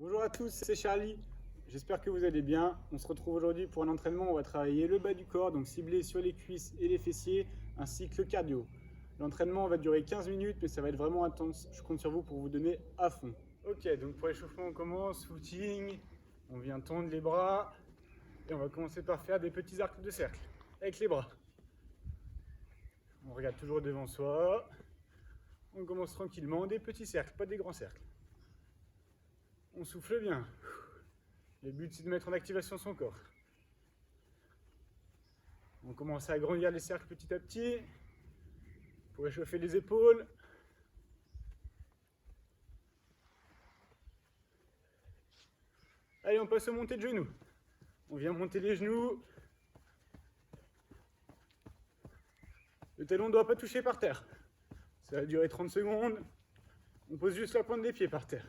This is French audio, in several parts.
Bonjour à tous, c'est Charlie. J'espère que vous allez bien. On se retrouve aujourd'hui pour un entraînement où on va travailler le bas du corps, donc ciblé sur les cuisses et les fessiers, ainsi que le cardio. L'entraînement va durer 15 minutes, mais ça va être vraiment intense. Je compte sur vous pour vous donner à fond. Ok, donc pour l'échauffement, on commence, footing. On vient tendre les bras. Et on va commencer par faire des petits arcs de cercle avec les bras. On regarde toujours devant soi. On commence tranquillement, des petits cercles, pas des grands cercles. On souffle bien. Le but, c'est de mettre en activation son corps. On commence à agrandir les cercles petit à petit pour échauffer les épaules. Allez, on passe aux montées de genoux. On vient monter les genoux. Le talon ne doit pas toucher par terre. Ça va durer 30 secondes. On pose juste la pointe des pieds par terre.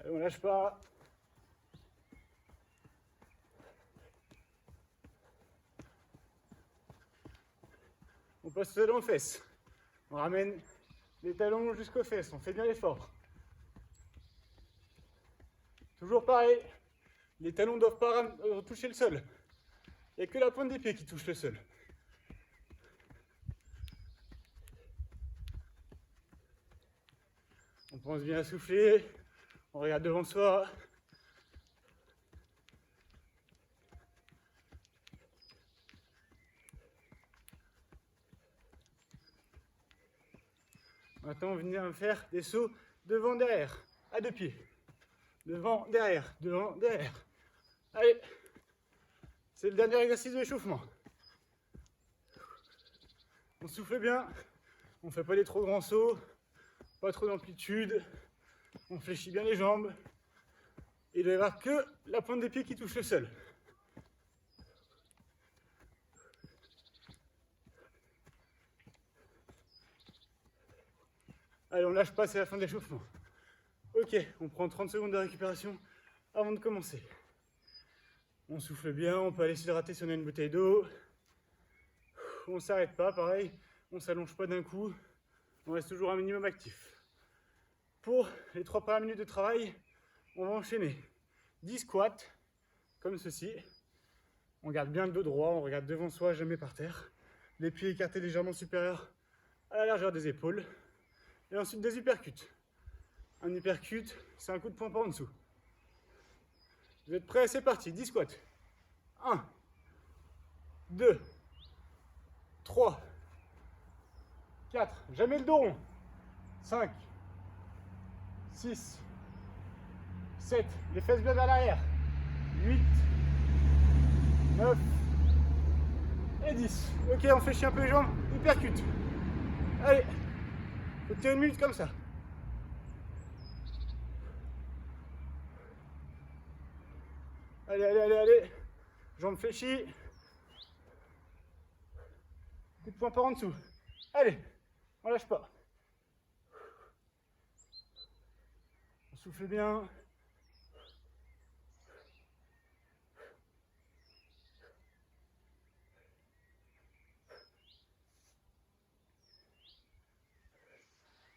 Allez, on lâche pas. On passe au talon aux fesses. On ramène les talons jusqu'aux fesses. On fait bien l'effort. Toujours pareil. Les talons ne doivent pas toucher le sol. Il n'y a que la pointe des pieds qui touche le sol. On pense bien à souffler. On regarde devant soi. Maintenant, on vient faire des sauts devant, derrière, à deux pieds. Devant, derrière, devant, derrière. Allez, c'est le dernier exercice d'échauffement. On souffle bien, on ne fait pas des trop grands sauts, pas trop d'amplitude, on fléchit bien les jambes. Et il doit y avoir que la pointe des pieds qui touche le sol. Allez, on lâche pas, c'est la fin de l'échauffement. Ok, on prend 30 secondes de récupération avant de commencer. On souffle bien, on peut aller s'hydrater si on a une bouteille d'eau. On ne s'arrête pas, pareil, on ne s'allonge pas d'un coup, on reste toujours un minimum actif. Pour les 3 premières minutes de travail, on va enchaîner 10 squats, comme ceci. On garde bien le dos droit, on regarde devant soi, jamais par terre. Les pieds écartés légèrement supérieurs à la largeur des épaules. Et ensuite des uppercuts. Un uppercut, c'est un coup de poing par en dessous. Vous êtes prêts? C'est parti, 10 squats. 1, 2, 3, 4, jamais le dos rond. 5, 6, 7, les fesses bien vers l'arrière. 8, 9 et 10. Ok, on fait chier un peu les jambes, uppercut. Allez, faut tenir une minute comme ça. Allez, allez, allez, allez. Jambes fléchies. Coup de poing par en dessous. Allez, on lâche pas. On souffle bien.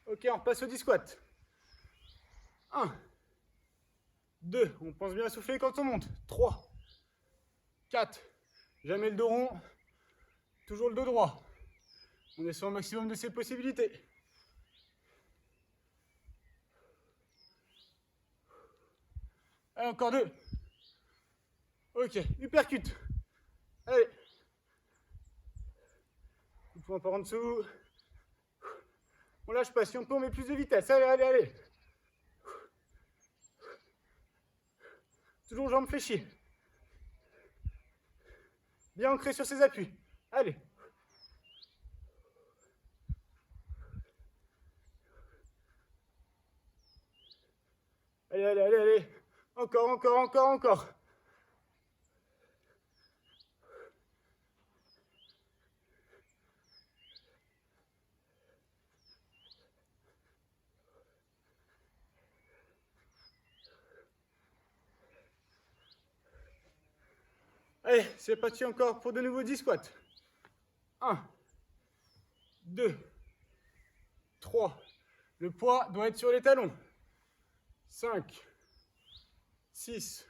Ok, on repasse au 10 squats. 1, 2, on pense bien à souffler quand on monte. 3, 4, jamais le dos rond, toujours le dos droit. On est sur le maximum de ses possibilités. Allez, encore 2. Ok, uppercut. Allez. Coup de poing par en dessous. On lâche pas, si on peut, on met plus de vitesse. Allez, allez, allez. Toujours jambes fléchies. Bien ancré sur ses appuis. Allez. Allez, allez, allez, allez. Encore, encore, encore, encore. Allez, c'est parti encore pour de nouveau 10 squats. 1, 2, 3, Le poids doit être sur les talons. 5, 6,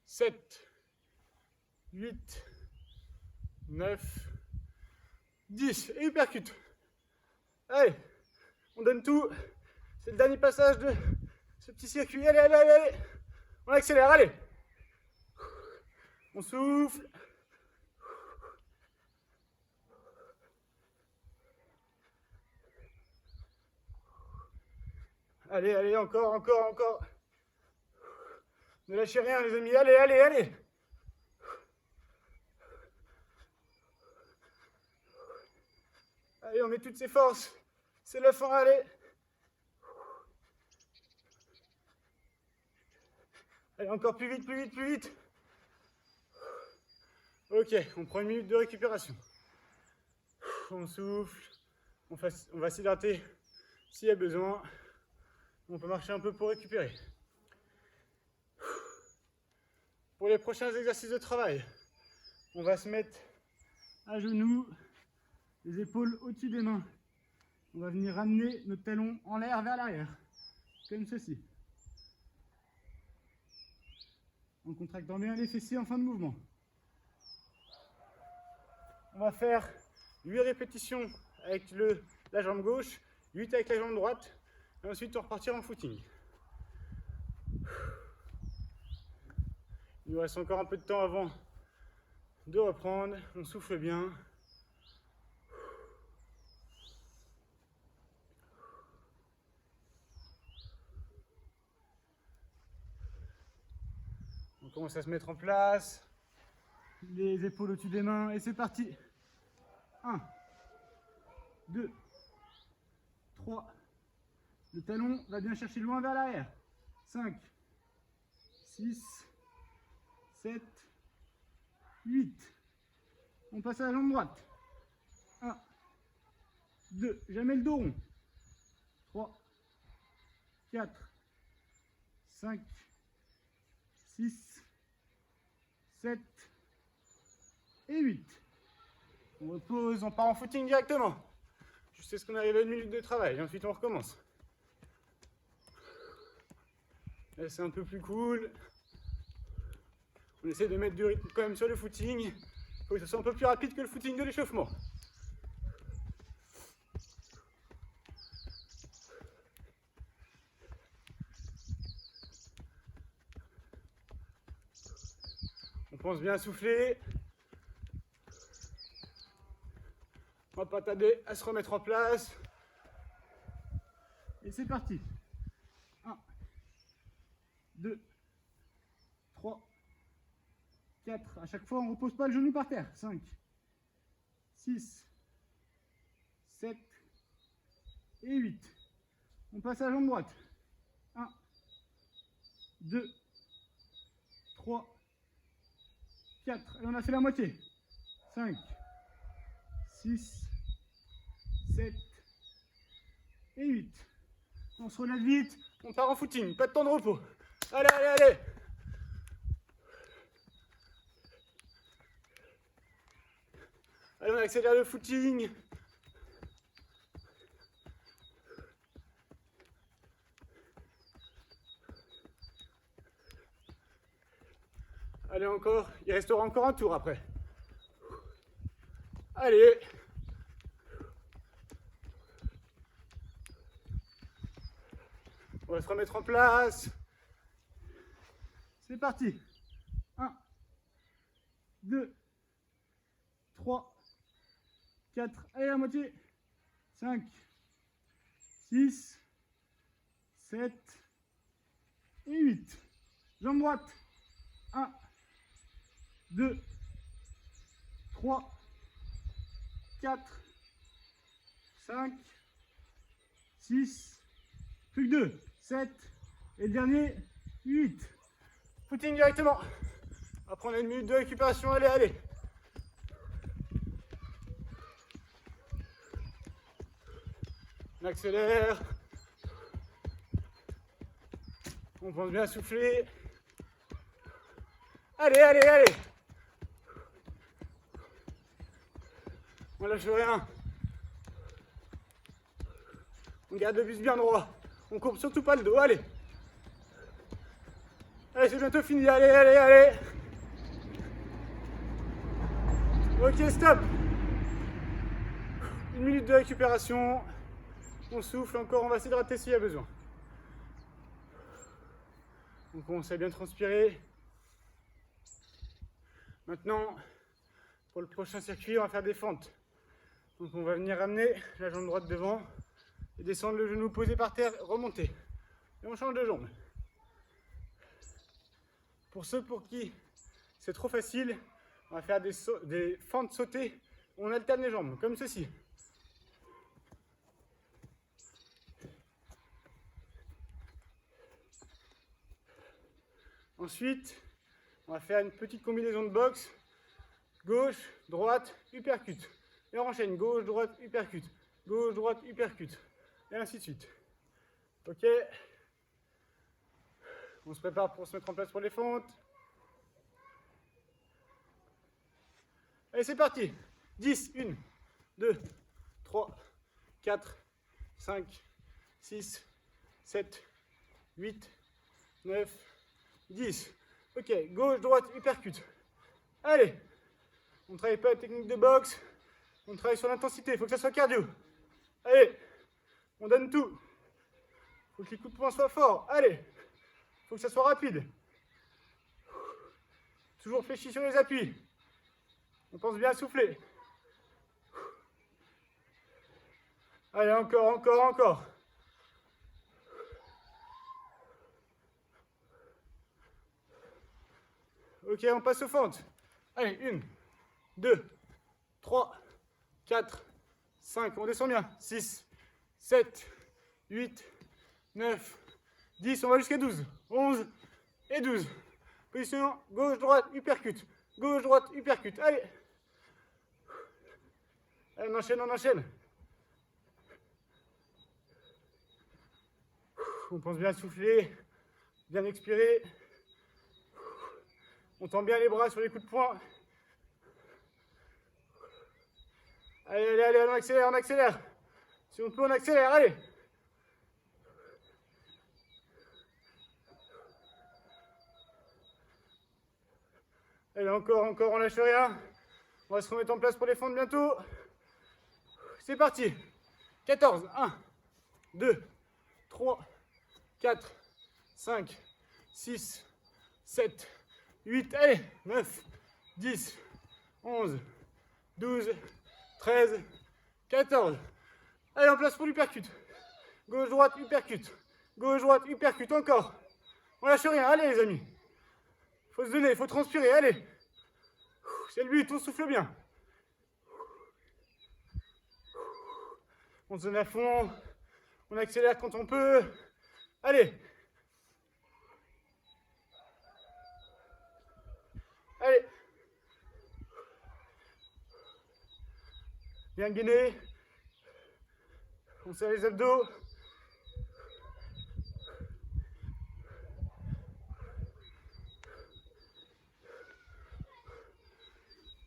7, 8, 9, 10. Et hypercute. Allez, on donne tout. C'est le dernier passage de ce petit circuit. Allez, allez, allez, allez. On accélère, allez. On souffle. Allez, allez, encore, encore, encore. Ne lâchez rien, les amis. Allez, allez, allez. Allez, on met toutes ses forces. C'est la fin, allez. Allez, encore plus vite, plus vite, plus vite. Ok, on prend une minute de récupération. On souffle. On va s'hydrater s'il y a besoin. On peut marcher un peu pour récupérer. Pour les prochains exercices de travail, on va se mettre à genoux, les épaules au-dessus des mains. On va venir ramener notre talon en l'air vers l'arrière, comme ceci. En contractant bien les fessiers en fin de mouvement. On va faire 8 répétitions avec la jambe gauche, 8 avec la jambe droite, et ensuite on repartira en footing. Il nous reste encore un peu de temps avant de reprendre, on souffle bien. On commence à se mettre en place, les épaules au-dessus des mains, et c'est parti. 1, 2, 3, le talon va bien chercher loin vers l'arrière. 5, 6, 7, 8. On passe à la jambe droite. 1, 2, jamais le dos rond. 3, 4, 5, 6, 7 et 8. On repose, on part en footing directement. Jusqu'à ce qu'on arrive à une minute de travail. Et ensuite on recommence. Là c'est un peu plus cool. On essaie de mettre du rythme quand même sur le footing. Il faut que ce soit un peu plus rapide que le footing de l'échauffement. On pense bien à souffler. On va pas tarder à se remettre en place. Et c'est parti. 1, 2, 3, 4. À chaque fois, on ne repose pas le genou par terre. 5, 6, 7 et 8. On passe à la jambe droite. 1, 2, 3, 4. Et on a fait la moitié. 5, 6, 7 et 8. On se relève vite. On part en footing. Pas de temps de repos. Allez, allez, allez. Allez, on accélère le footing. Allez, encore. Il restera encore un tour après. Allez. On va se remettre en place. C'est parti. 1, 2, 3, 4. Allez, la moitié. 5, 6, 7 et 8. Jambe droite. 1, 2, 3, 4, 5, 6, plus que 2, 7, et le dernier, 8. Footing directement. Après, on a une minute de récupération. Allez, allez. On accélère. On pense bien à souffler. Allez, allez, allez. On lâche rien. On garde le buste bien droit. On courbe surtout pas le dos. Allez. Allez, c'est bientôt fini. Allez, allez, allez. Ok, stop. 1 minute de récupération. On souffle encore. On va s'hydrater s'il y a besoin. On commence à bien transpirer. Maintenant, pour le prochain circuit, on va faire des fentes. Donc on va venir ramener la jambe droite devant et descendre le genou posé par terre, remonter. Et on change de jambe. Pour ceux pour qui c'est trop facile, on va faire des fentes sautées. On alterne les jambes, comme ceci. Ensuite, on va faire une petite combinaison de boxe. Gauche, droite, uppercut. Et on enchaîne gauche, droite, uppercut. Gauche, droite, uppercut. Et ainsi de suite. Ok. On se prépare pour se mettre en place pour les fentes. Allez, c'est parti. 10, 1, 2, 3, 4, 5, 6, 7, 8, 9, 10. Ok, gauche, droite, uppercut. Allez. On ne travaille pas la technique de boxe. On travaille sur l'intensité. Il faut que ça soit cardio. Allez. On donne tout. Il faut que les coups de poing soient forts. Allez. Il faut que ça soit rapide. Toujours fléchi sur les appuis. On pense bien à souffler. Allez, encore, encore, encore. Ok, on passe aux fentes. Allez, 1, 2, 3, 4, 5. On descend bien. 6, 7, 8, 9, 10. On va jusqu'à 12. 11 et 12. Position gauche, droite, uppercut. Gauche, droite, uppercut. Allez. Allez, on enchaîne, on enchaîne. On pense bien à souffler, bien expirer. On tend bien les bras sur les coups de poing. Allez, allez, allez, on accélère, on accélère. Si on peut, on accélère, allez. Allez, encore, encore, on lâche rien. On va se remettre en place pour les fentes bientôt. C'est parti. 14, 1, 2, 3, 4, 5, 6, 7, 8, allez, 9, 10, 11, 12, 13, 14. Allez, en place pour l'uppercut. Gauche, droite, uppercut. Gauche, droite, uppercut, encore. On lâche rien, allez les amis. Faut se donner, il faut transpirer, allez. C'est le but, on souffle bien. On se donne à fond. On accélère quand on peut. Allez. Allez. Bien gainé. On serre les abdos.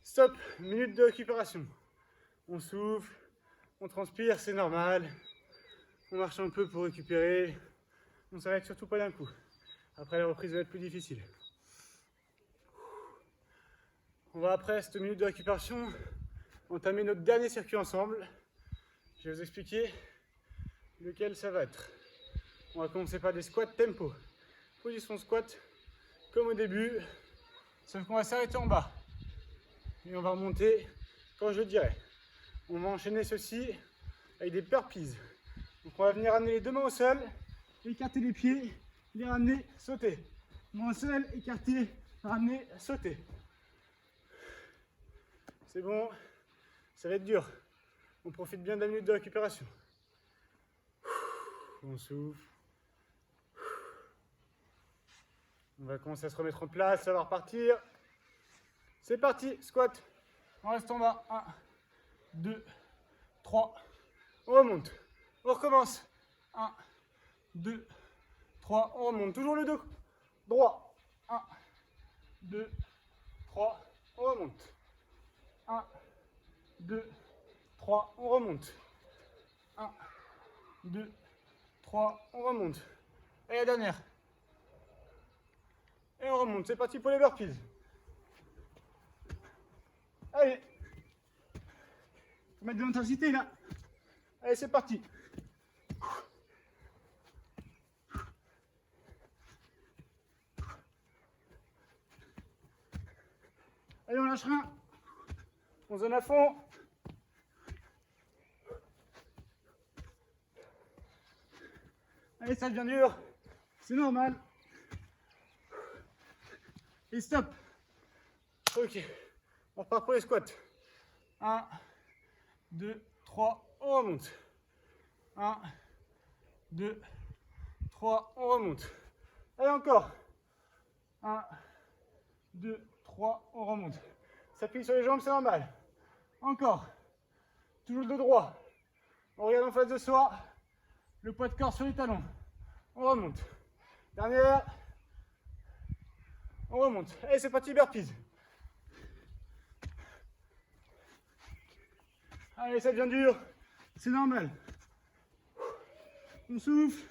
Stop, minute de récupération. On souffle, on transpire, c'est normal. On marche un peu pour récupérer. On s'arrête surtout pas d'un coup. Après, la reprise va être plus difficile. On va, après cette minute de récupération, entamer notre dernier circuit ensemble. Je vais vous expliquer lequel ça va être. On va commencer par des squats tempo. Position squat, comme au début, sauf qu'on va s'arrêter en bas. Et on va remonter quand je le dirai. On va enchaîner ceci avec des burpees. Donc on va venir amener les deux mains au sol, écarter les pieds, les ramener, sauter. Main au sol, écarter, ramener, sauter. C'est bon, ça va être dur. On profite bien de la minute de récupération. On souffle. On va commencer à se remettre en place, ça va repartir. C'est parti, squat. On reste en bas. 1, 2, 3. On remonte. On recommence. 1, 2, 3. On remonte. Toujours le dos droit. 1, 2, 3. On remonte. 1, 2, 3. On remonte. 1, 2, 3, on remonte. Et la dernière. Et on remonte, c'est parti pour les burpees. Allez. Faut mettre de l'intensité là. Allez, c'est parti. Allez, on lâche rien. On zone à fond. Allez, ça devient dur. C'est normal. Et stop. Ok. On repart pour les squats. 1, 2, 3, on remonte. 1, 2, 3, on remonte. Allez, encore. 1, 2, 3, on remonte. S'appuie sur les jambes, c'est normal. Encore. Toujours le dos droit. On regarde en face de soi. Le poids de corps sur les talons. On remonte. Dernière. On remonte. Allez, c'est parti, burpees. Allez, ça devient dur. C'est normal. On souffle.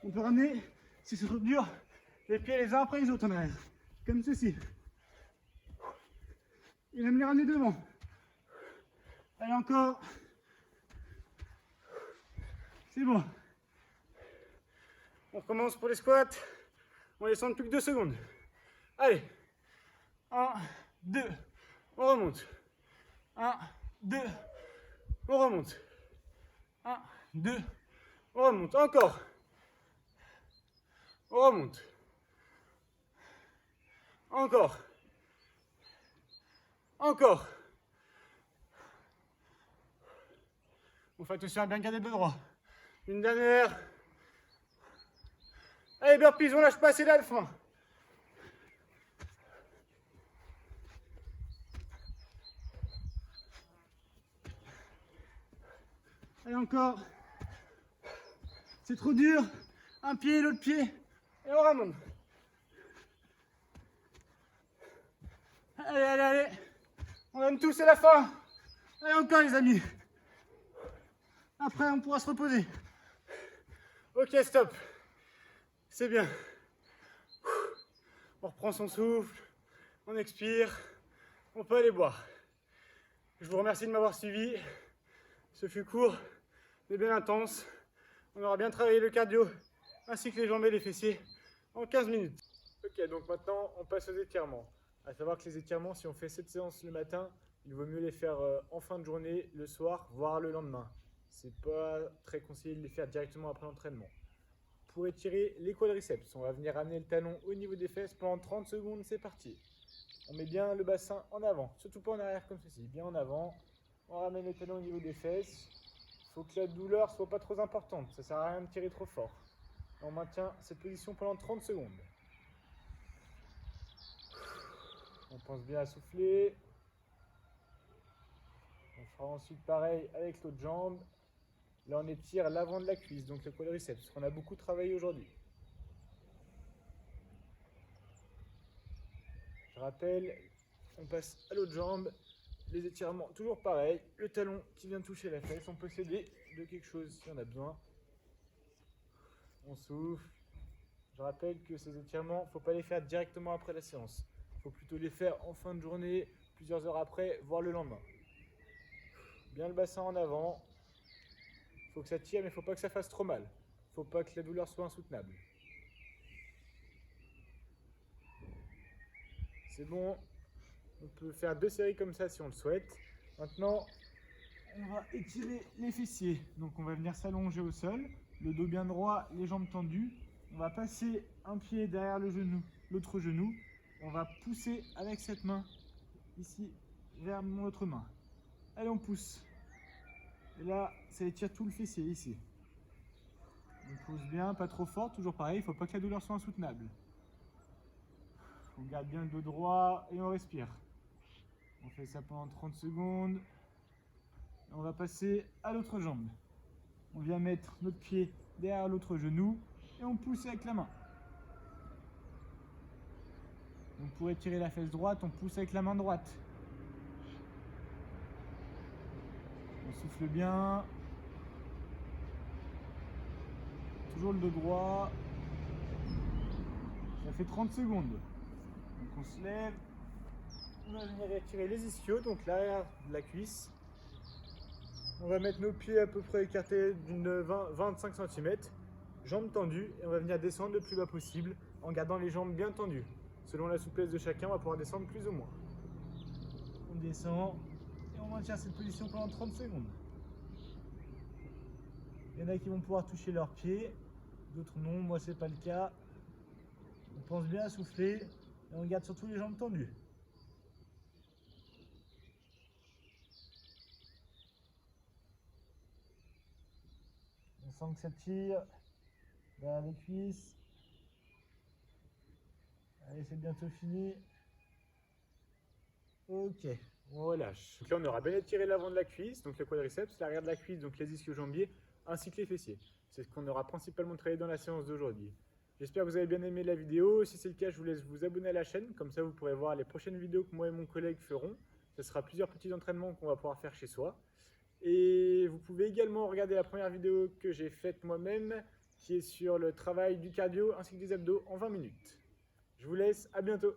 On peut ramener, si c'est trop dur, les pieds les uns après les autres en arrière. Comme ceci. Il aime les ramener devant. Allez, encore. C'est bon. On recommence pour les squats. On descend plus que 2 secondes. Allez. 1, 2. On remonte. 1, 2. On remonte. 1, 2. On remonte. Encore. On remonte. Encore. Encore. On fait attention à bien garder le droit. Une dernière. Allez, burpees, on lâche pas, c'est là le frein. Allez, encore. C'est trop dur. Un pied, l'autre pied. Et on remonte. Allez, allez, allez. On donne tous, c'est la fin. Allez, encore les amis. Après, on pourra se reposer. Ok, stop. C'est bien. On reprend son souffle. On expire. On peut aller boire. Je vous remercie de m'avoir suivi. Ce fut court, mais bien intense. On aura bien travaillé le cardio, ainsi que les jambes et les fessiers, en 15 minutes. Ok, donc maintenant, on passe aux étirements. À savoir que les étirements, si on fait cette séance le matin, il vaut mieux les faire en fin de journée, le soir, voire le lendemain. C'est pas très conseillé de les faire directement après l'entraînement. Pour étirer les quadriceps, on va venir amener le talon au niveau des fesses pendant 30 secondes, c'est parti. On met bien le bassin en avant, surtout pas en arrière comme ceci, bien en avant. On ramène le talon au niveau des fesses. Il faut que la douleur soit pas trop importante, ça sert à rien de tirer trop fort. On maintient cette position pendant 30 secondes. On pense bien à souffler. On fera ensuite pareil avec l'autre jambe. Là, on étire l'avant de la cuisse, donc le quadriceps, parce qu'on a beaucoup travaillé aujourd'hui. Je rappelle, on passe à l'autre jambe. Les étirements, toujours pareil. Le talon qui vient toucher la fesse, on peut s'aider de quelque chose si on a besoin. On souffle. Je rappelle que ces étirements, il ne faut pas les faire directement après la séance. Il faut plutôt les faire en fin de journée, plusieurs heures après, voire le lendemain. Bien le bassin en avant. Il faut que ça tire, mais il ne faut pas que ça fasse trop mal. Il ne faut pas que la douleur soit insoutenable. C'est bon. On peut faire 2 séries comme ça si on le souhaite. Maintenant, on va étirer les fessiers. Donc on va venir s'allonger au sol, le dos bien droit, les jambes tendues. On va passer un pied derrière le genou, l'autre genou. On va pousser avec cette main, ici, vers mon autre main. Allez, on pousse. Et là, ça étire tout le fessier, ici. On pousse bien, pas trop fort, toujours pareil, il ne faut pas que la douleur soit insoutenable. On garde bien le dos droit et on respire. On fait ça pendant 30 secondes. On va passer à l'autre jambe. On vient mettre notre pied derrière l'autre genou et on pousse avec la main. Donc pour étirer la fesse droite, on pousse avec la main droite. On souffle bien. Toujours le dos droit. Ça fait 30 secondes. Donc on se lève. On va venir étirer les ischios, donc l'arrière de la cuisse. On va mettre nos pieds à peu près écartés d'une 25 cm, jambes tendues, et on va venir descendre le plus bas possible en gardant les jambes bien tendues. Selon la souplesse de chacun, on va pouvoir descendre plus ou moins. On descend et on maintient cette position pendant 30 secondes. Il y en a qui vont pouvoir toucher leurs pieds, d'autres non, moi c'est pas le cas. On pense bien à souffler et on garde surtout les jambes tendues. On sent que ça tire derrière les cuisses. Allez, c'est bientôt fini. Ok, on relâche. Donc là, on aura bien étiré l'avant de la cuisse, donc le quadriceps, l'arrière de la cuisse, donc les ischio-jambiers, ainsi que les fessiers. C'est ce qu'on aura principalement travaillé dans la séance d'aujourd'hui. J'espère que vous avez bien aimé la vidéo. Si c'est le cas, je vous laisse vous abonner à la chaîne. Comme ça, vous pourrez voir les prochaines vidéos que moi et mon collègue feront. Ce sera plusieurs petits entraînements qu'on va pouvoir faire chez soi. Et vous pouvez également regarder la première vidéo que j'ai faite moi-même, qui est sur le travail du cardio ainsi que des abdos en 20 minutes. Je vous laisse, à bientôt.